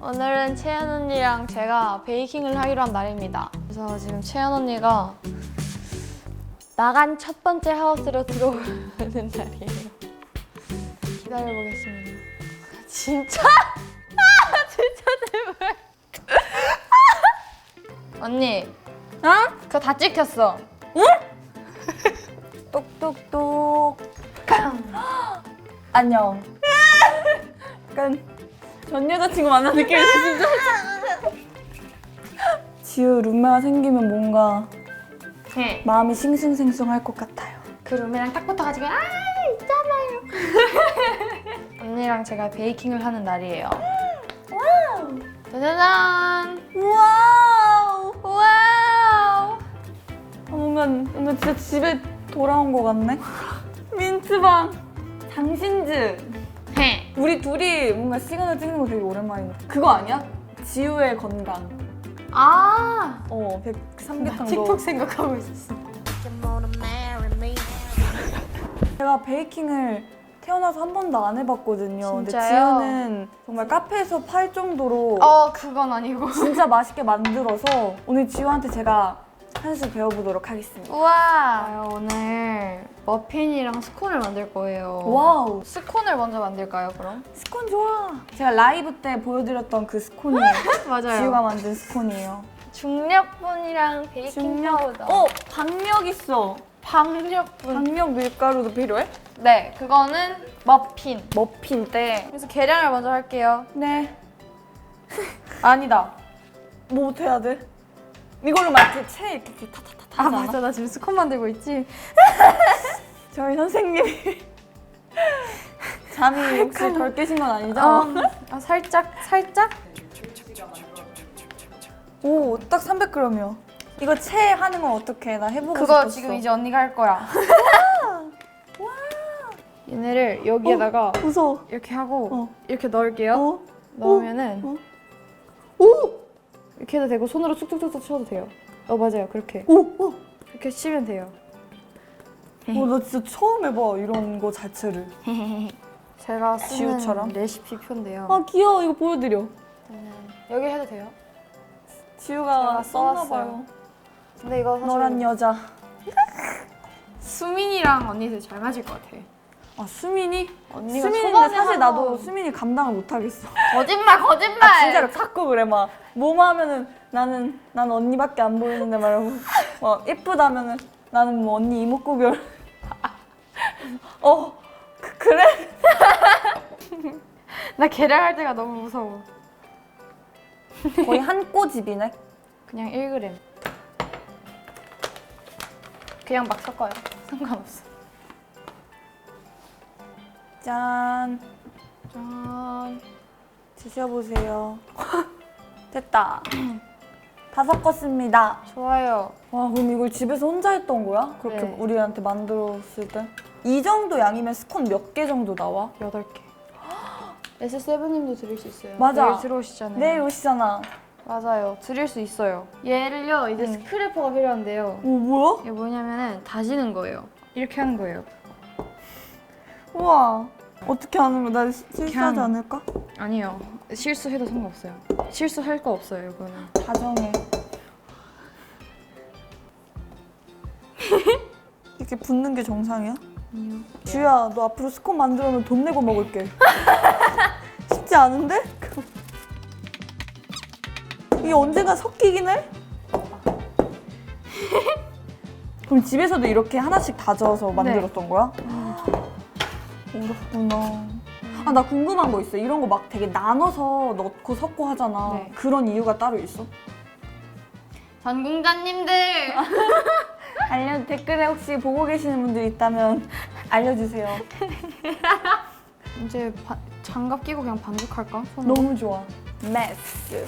오늘은 채연 언니랑 제가 베이킹을 하기로 한 날입니다. 그래서 지금 채연 언니가 나간 첫 번째 하우스로 들어오는 날이에요. 기다려보겠습니다. 진짜? 진짜 제발. 언니, 어? 그거 다 찍혔어. 응? 똑똑똑. 안녕. 약간 전 여자친구 만난 느낌이 진짜. 지우 룸메가 생기면 뭔가 네. 마음이 싱숭생숭할 것 같아요. 그 룸이랑 딱 붙어가지고 있잖아요. 언니랑 제가 베이킹을 하는 날이에요. 와우. 짜자잔. 와우. 와우. 뭔가 진짜 집에 돌아온 것 같네. 민트방. 장신즈. 해. 우리 둘이 뭔가 시그널 찍는 거 되게 오랜만인데. 그거 아니야? 지우의 건강. 아. 103개탕도. 틱톡 생각하고 있었어. 제가 베이킹을 태어나서 한 번도 안 해봤거든요. 근데 진짜요? 지우는 정말 카페에서 팔 정도로 그건 아니고. 진짜 맛있게 만들어서 오늘 지우한테 제가 한 수 배워보도록 하겠습니다. 우와. 오늘 머핀이랑 스콘을 만들 거예요. 와우. 스콘을 먼저 만들까요, 그럼? 스콘 좋아. 제가 라이브 때 보여드렸던 그 스콘이 맞아요. 지우가 만든 스콘이에요. 중력분이랑 베이킹 파우더. 박력 있어. 박력분. 박력 밀가루도 필요해? 네, 그거는 머핀. 머핀 때. 그래서 계량을 먼저 할게요. 네. 아니다. 뭐부터 해야 돼? 이걸로 마치 채 이렇게 타타타타 하잖아. 맞아. 나 지금 스콘 만들고 있지? 저희 선생님이 잠이 혹시 덜 깨신 건 아니죠? 살짝? 오, 딱 300g이요. 이거 채 하는 건 어떻게 해? 나 해보고 그거 싶었어. 지금 이제 언니가 할 거야. 얘네를 여기에다가 무서워. 이렇게 하고 어. 이렇게 넣을게요. 어? 넣으면은 오! 이렇게 해도 되고 손으로 툭툭툭툭 쳐도 돼요. 맞아요. 그렇게. 오! 이렇게 치면 돼요. 나 진짜 처음 해봐, 이런 거 자체를. 제가 쓰는 지우처럼? 레시피표인데요. 아, 귀여워. 이거 보여드려. 여기 해도 돼요. 지우가 제가 썼나봐요. 써왔어요. 근데 이거 사실 너란 여자. 수민이랑 언니 되게 잘 맞을 것 같아. 아, 수민이? 언니가 수민인데 초반에 사실 나도 하던- 수민이 감당을 못하겠어. 거짓말! 아, 진짜로 자꾸 그래. 막 뭐뭐 하면은 난 언니밖에 안 보이는데 말하고 예쁘다면은 나는 뭐 언니 이목구별. 그래? 나 계량할 때가 너무 무서워. 거의 한 꼬집이네. 그냥 1g. 그냥 막 섞어요. 상관없어. 짠. 짠. 드셔보세요. 됐다. 다 섞었습니다. 좋아요. 와, 그럼 이걸 집에서 혼자 했던 거야? 그렇게 네. 우리한테 만들었을 때? 이 정도 양이면 스콘 몇 개 정도 나와? 8개. S7님도 드릴 수 있어요. 맞아. 내일 들어오시잖아요. 내일 오시잖아. 맞아요. 드릴 수 있어요. 얘를요, 이제 스크래퍼가 필요한데요. 오, 뭐야? 이게 뭐냐면은 다지는 거예요. 이렇게 하는 거예요. 우와. 어떻게 하는 거야? 나 실수하지 그냥- 않을까? 아니요. 실수해도 상관없어요. 실수할 거 없어요, 이거는. 다정해. 이렇게 붓는 게 정상이야? 아니요. 주야, 너 앞으로 스콘 만들어놓으면 돈 내고 먹을게. 쉽지 않은데? 이게 언젠가 섞이긴 해? 그럼 집에서도 이렇게 하나씩 다져서 만들었던 거야? 어렵구나. 아, 나 궁금한 거 있어. 이런 거 막 되게 나눠서 넣고 섞고 하잖아. 네. 그런 이유가 따로 있어? 전공자님들! 댓글에 혹시 보고 계시는 분들 있다면 알려주세요. 이제 장갑 끼고 그냥 반죽할까? 손으로? 너무 좋아. 메스.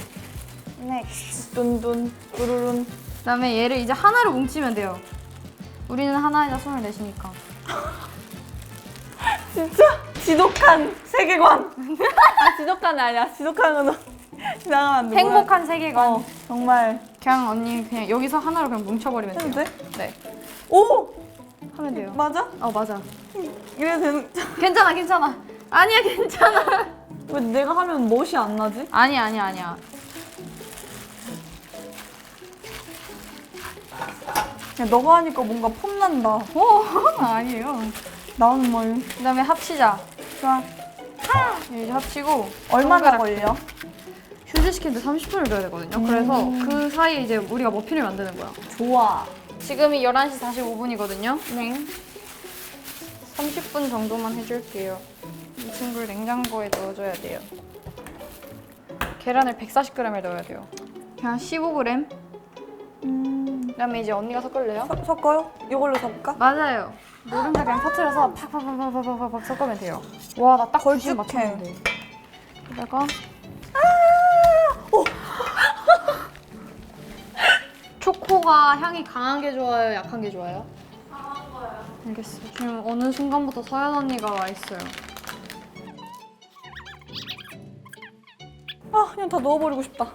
넥스트. 뚠뚠. 뚜루룬. 그다음에 얘를 이제 하나로 뭉치면 돼요. 우리는 하나에다 손을 내쉬니까. 진짜 지독한 세계관. 아, 지독한이 아니야. 지독한 건 지나가면 안 돼. 행복한 세계관. 어, 정말. 그냥 언니 그냥 여기서 하나로 그냥 뭉쳐버리면 돼요. 해도 돼? 네. 오! 하면 돼요. 맞아? 맞아. 이래도 되는. 괜찮아. 아니야, 괜찮아. 왜 내가 하면 멋이 안 나지? 아니야. 야, 너가 하니까 뭔가 폼난다. 아니에요. 나는 뭐 그다음에 합치자. 좋아. 이제 합치고 얼마나 손가락 걸려? 휴지 시키는데 30분을 둬야 되거든요. 그래서 그 사이에 이제 우리가 머핀을 만드는 거야. 좋아. 지금이 11시 45분이거든요. 네. 30분 정도만 해줄게요. 이 친구를 냉장고에 넣어줘야 돼요. 계란을 140g을 넣어야 돼요. 그냥 15g. 그다음에 이제 언니가 섞을래요? 섞어요? 이걸로 섞을까? 맞아요. 노른자 그냥 터트려서 팍팍팍팍팍팍 섞으면 돼요. 와, 나 딱 걸쭉 맞췄는데. 여기다가 초코가 향이 강한 게 좋아요? 약한 게 좋아요? 강한 거요. 알겠어요. 지금 어느 순간부터 서연 언니가 와 있어요. 아, 그냥 다 넣어버리고 싶다.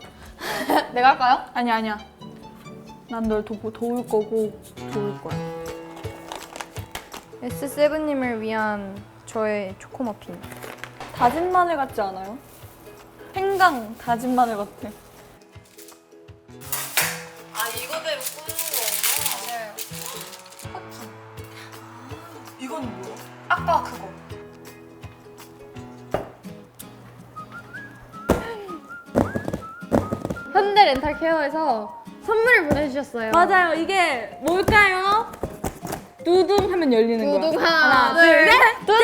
내가 할까요? 아니야. 난 널 도울 거고 도울 거야. S7님을 위한 저의 초코머핀. 다진 마늘 같지 않아요? 생강 다진 마늘 같아. 아, 이거대로 굽는 거구나. 네. 이건 뭐야? 아까 그거. 현대 렌탈 케어에서 선물을 보내주셨어요. 맞아요. 이게 뭘까요? 두둥 하면 열리는 거야. 두둥 하나, 둘, 셋. 두둥!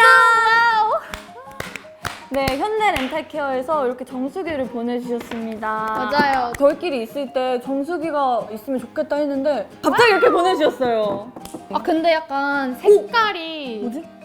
네, 현대 렌탈케어에서 이렇게 정수기를 보내주셨습니다. 맞아요. 저희끼리 있을 때 정수기가 있으면 좋겠다 했는데 갑자기 이렇게 보내주셨어요. 아, 근데 약간 색깔이 뭐지?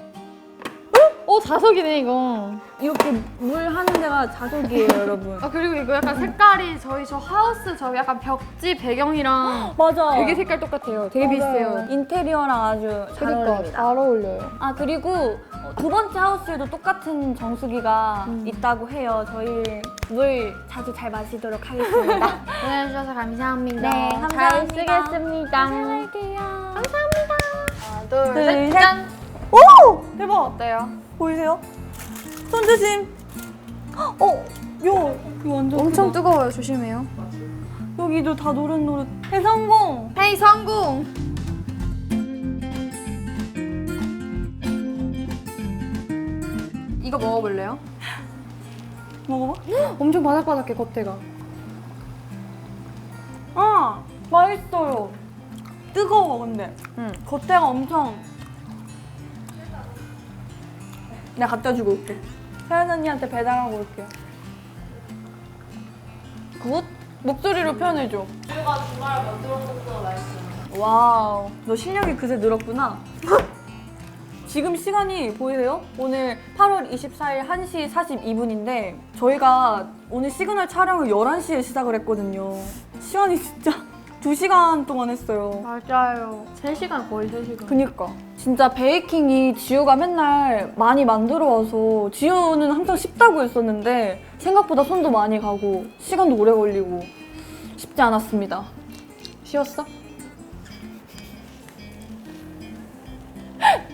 자석이네 이거. 이렇게 물 하는 데가 자석이에요, 여러분. 아, 그리고 이거 약간 색깔이 저희 저 하우스 저 약간 벽지 배경이랑 맞아. 되게 색깔 똑같아요. 되게 맞아요. 비슷해요. 인테리어랑 아주 잘 어울립니다. 잘 어울려요. 아, 그리고 두 번째 하우스에도 똑같은 정수기가 있다고 해요. 저희 물 자주 잘 마시도록 하겠습니다. 보내주셔서 감사합니다. 네, 잘 감사합니다. 쓰겠습니다. 사랑할게요. 감사합니다. 하나, 둘, 둘, 셋, 셋. 짠! 오! 대박! 어때요? 보이세요? 손 조심! 이거 완전 엄청 크다. 뜨거워요. 조심해요. 여기도 다 노릇노릇. 해성공! 헤이 성공! 이거 먹어볼래요? 먹어봐. 엄청 바삭바삭해 겉에가. 아, 맛있어요. 뜨거워, 근데. 응. 겉에가 엄청. 내가 갖다 주고 올게. 서연 언니한테 배달하고 올게요. 굿? 목소리로 표현해줘. 우리가 주말 만들었었어 맛있어. 와우, 너 실력이 그새 늘었구나. 지금 시간이 보이세요? 오늘 8월 24일 1시 42분인데 저희가 오늘 시그널 촬영을 11시에 시작을 했거든요. 시간이 진짜 2시간 동안 했어요. 맞아요. 3시간 거의 3시간. 그니까 진짜 베이킹이 지우가 맨날 많이 만들어 와서 지우는 항상 쉽다고 했었는데 생각보다 손도 많이 가고 시간도 오래 걸리고 쉽지 않았습니다. 쉬웠어?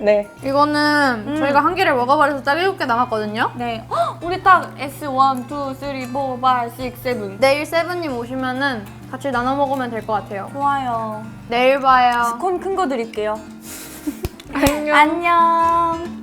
네. 이거는 저희가 한 개를 먹어버려서 딱 7개 남았거든요. 네. 헉, 우리 딱 S1, 2, 3, 4, 5, 6, 7. 내일 세븐님 오시면은 같이 나눠 먹으면 될 것 같아요. 좋아요. 내일 봐요. 스콘 큰 거 드릴게요. 안녕. 안녕.